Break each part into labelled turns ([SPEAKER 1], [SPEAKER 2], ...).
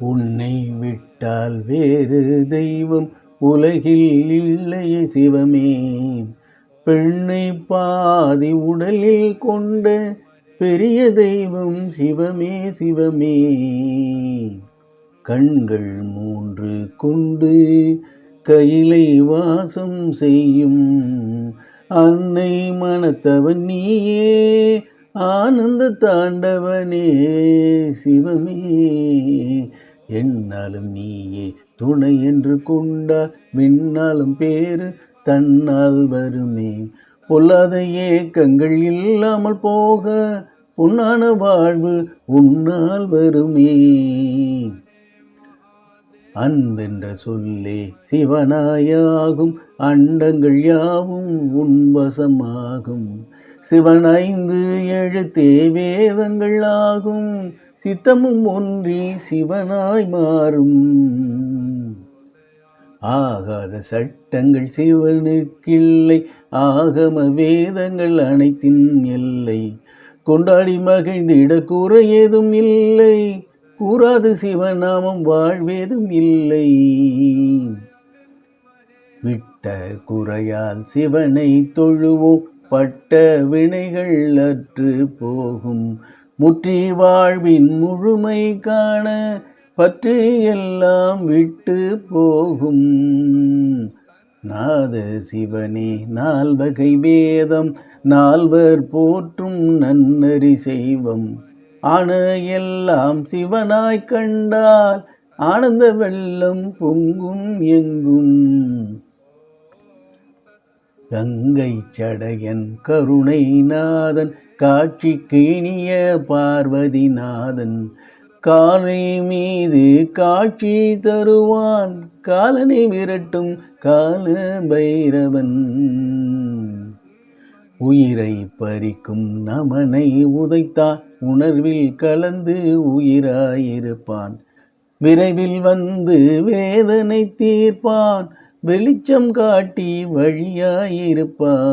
[SPEAKER 1] உன்னை விட்டால் வேறு தெய்வம் உலகில் இல்லையே சிவமே. பெண்ணை பாதி உடலில் கொண்ட பெரிய தெய்வம் சிவமே சிவமே. கண்கள் 3 கொண்டு கையிலை வாசம் செய்யும் அன்னை மனத்தவன் நீயே, ஆனந்த தாண்டவனே சிவமே. என்னாலும் நீயே துணை என்று கொண்டால் விண்ணாலும் பேரு தன்னால் வருமே. பொல்லாத ஏக்கங்கள் இல்லாமல் போக பொன்னான வாழ்வு உன்னால் வருமே. அன்பென்ற சொல்லே சிவனாயாகும், அண்டங்கள் யாவும் உன்வசமாகும். சிவன் 5 எழுத்தே வேதங்கள் ஆகும், சித்தமும் ஒன்றி சிவனாய் மாறும். ஆகாத சட்டங்கள் சிவனுக்கில்லை, ஆகம வேதங்கள் அனைத்தின் எல்லை. கொண்டாடி மகிழ்ந்திட குறை ஏதும் இல்லை, கூறாது சிவநாமம் வாழ்வேதும் இல்லை. விட்ட குறையால் சிவனை தொழுவோம், பட்ட வினைகள் அற்று போகும். முற்றி வாழ்வின் முழுமை காண பற்று எல்லாம் விட்டு போகும். நாத சிவனே 4 வகை வேதம், 4வர் போற்றும் நன்னறி செய்வம். ஆன எல்லாம் சிவனாய் கண்டால் ஆனந்த வெள்ளம் பொங்கும் எங்கும். கங்கை சடையன் கருணை நாதன், காட்சிக்கு இனிய பார்வதி நாதன். காலை மீது காட்சி தருவான், காலனை விரட்டும் கால பைரவன். உயிரை பறிக்கும் நமனை உதைத்தான், உணர்வில் கலந்து உயிராயிருப்பான். விரைவில் வந்து வேதனை தீர்ப்பான், வெளிச்சம் காட்டி வழியாயிருப்பான்.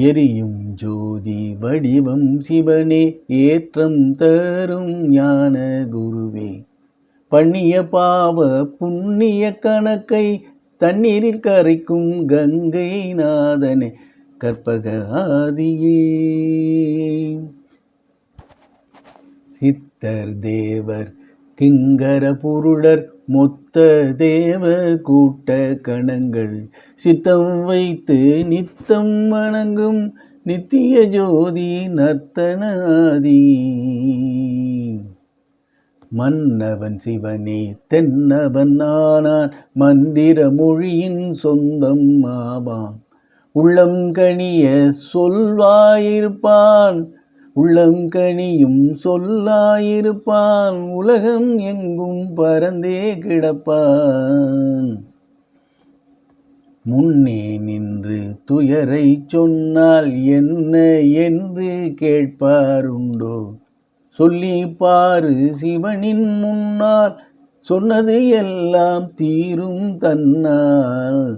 [SPEAKER 1] எரியும் ஜோதி வடிவம் சிவனே, ஏற்றம் தரும் ஞான குருவே. பண்ணிய பாவ புண்ணிய கணக்கை தண்ணீரில் கரைக்கும் கங்கை நாதனே, கற்பக ஆதியே. சித்தர் தேவர் கிங்கர புருடர் மொத்த தேவ கூட்ட கணங்கள், சித்தம் வைத்து நித்தம் வணங்கும் நித்திய ஜோதி நர்த்தனாதி. மன்னவன் சிவனே தென்னவன் ஆனான், மந்திர மொழியின் சொந்தம் ஆவான். உள்ளம் கனிய சொல்வாயிருப்பான், உள்ளம் கனியும் சொல்லாயிருப்பான். உலகம் எங்கும் பரந்தே கிடப்பான். முன்னே நின்று துயரை சொன்னால் என்ன என்று கேட்பாருண்டோ. சொல்லி பாரு சிவனின் முன்னால், சொன்னது எல்லாம் தீரும் தன்னால்.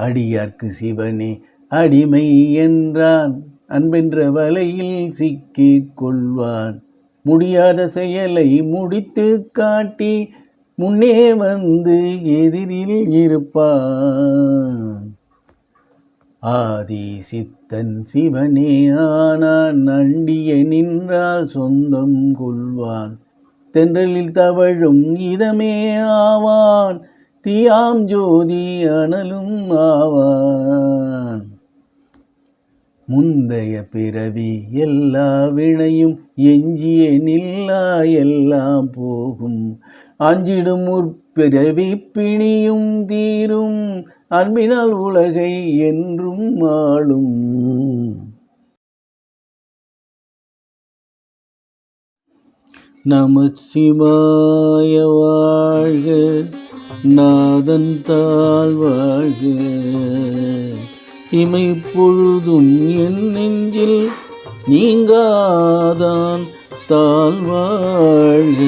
[SPEAKER 1] அடியார்க்கு சிவனே அடிமை என்றான், அன்பென்ற வலையில் சிக்கிக் கொள்வான். முடியாத செயலை முடித்து காட்டி முன்னே வந்து எதிரில் இருப்பான். ஆதி சித்தன் சிவனே ஆனான், அண்டிய நின்றால் சொந்தம் கொள்வான். தென்றலில் தவழும் இதமே ஆவான், தீயாம் ஜோதி அனலும் ஆவான். முந்தைய பிறவி எல்லா வினையும் எஞ்சிய நில்லா எல்லாம் போகும். அஞ்சிடும் முற்பிறவி பிணியும் தீரும், அன்பினால் உலகை என்றும் ஆளும். நமசிவாய வாழ்க, நாதன் தாழ் வாழ்க. இமை பொழுதும் என் நெஞ்சில் நீங்காதான் தாழ்வாழ்க.